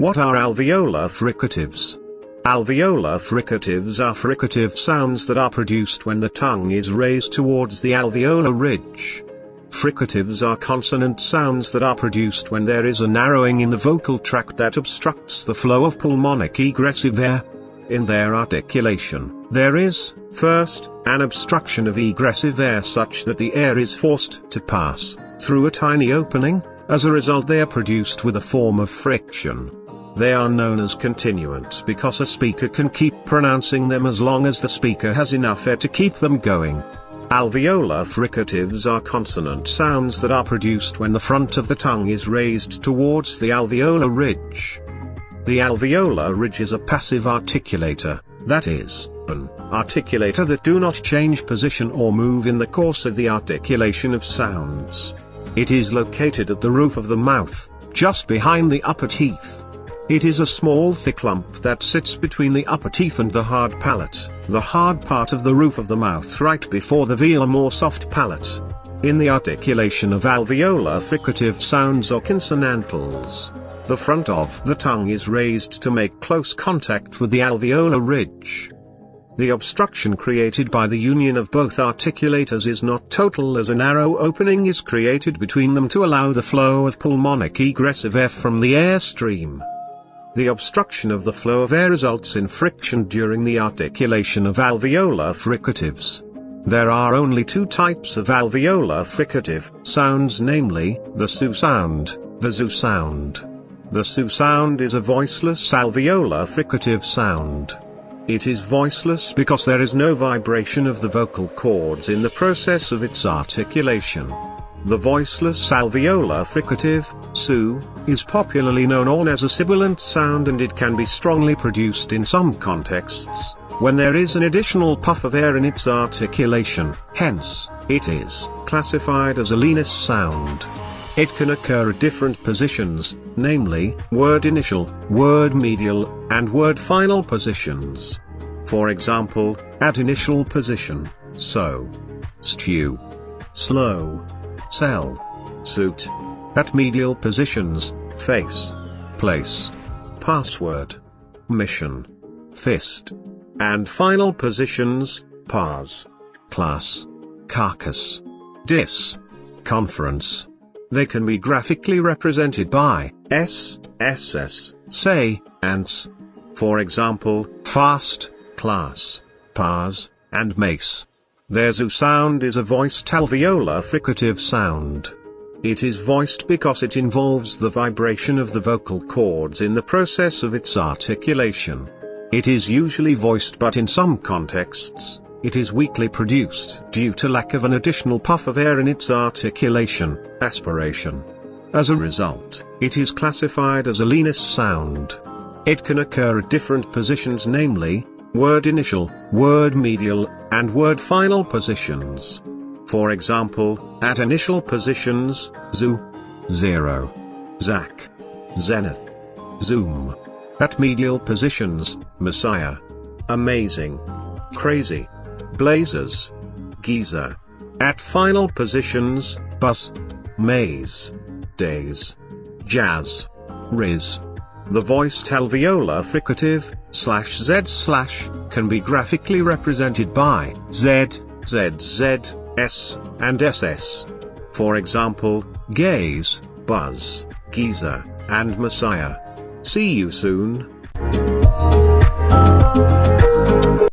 What are alveolar fricatives? Alveolar fricatives are fricative sounds that are produced when the tongue is raised towards the alveolar ridge. Fricatives are consonant sounds that are produced when there is a narrowing in the vocal tract that obstructs the flow of pulmonic egressive air. In their articulation, there is, first, an obstruction of egressive air such that the air is forced to pass through a tiny opening. As a result, they are produced with a form of friction. They are known as continuants because a speaker can keep pronouncing them as long as the speaker has enough air to keep them going. Alveolar fricatives are consonant sounds that are produced when the front of the tongue is raised towards the alveolar ridge. The alveolar ridge is a passive articulator, that is, an articulator that do not change position or move in the course of the articulation of sounds. It is located at the roof of the mouth, just behind the upper teeth. It is a small thick lump that sits between the upper teeth and the hard palate, the hard part of the roof of the mouth right before the velar more soft palate. In the articulation of alveolar fricative sounds or consonantals, the front of the tongue is raised to make close contact with the alveolar ridge. The obstruction created by the union of both articulators is not total, as a narrow opening is created between them to allow the flow of pulmonic egressive air from the airstream. The obstruction of the flow of air results in friction during the articulation of alveolar fricatives. There are only two types of alveolar fricative sounds, namely, the SU sound, the ZU sound. The SU sound is a voiceless alveolar fricative sound. It is voiceless because there is no vibration of the vocal cords in the process of its articulation. The voiceless alveolar fricative, SU, is popularly known as a sibilant sound, and it can be strongly produced in some contexts, when there is an additional puff of air in its articulation. Hence, it is classified as a leanis sound. It can occur at different positions, namely, word initial, word medial, and word final positions. For example, at initial position, so, stew, slow, sell, suit. At medial positions, face, place, password, mission, fist. And final positions, pause, class, carcass, dis, conference. They can be graphically represented by S, SS, say, and S. For example, fast, class, pars, and mace. Their ZU sound is a voiced alveolar fricative sound. It is voiced because it involves the vibration of the vocal cords in the process of its articulation. It is usually voiced, but in some contexts, it is weakly produced due to lack of an additional puff of air in its articulation, aspiration. As a result, it is classified as a leanis sound. It can occur at different positions, namely, word initial, word medial, and word final positions. For example, at initial positions, ZU, zero, ZAC, zenith, zoom. At medial positions, messiah, amazing, crazy, blazers, geezer. At final positions, bus, maze, days, jazz, riz. The voiced alveolar fricative, /z/ can be graphically represented by Z, ZZ, S, and SS. For example, gaze, buzz, geezer, and messiah. See you soon.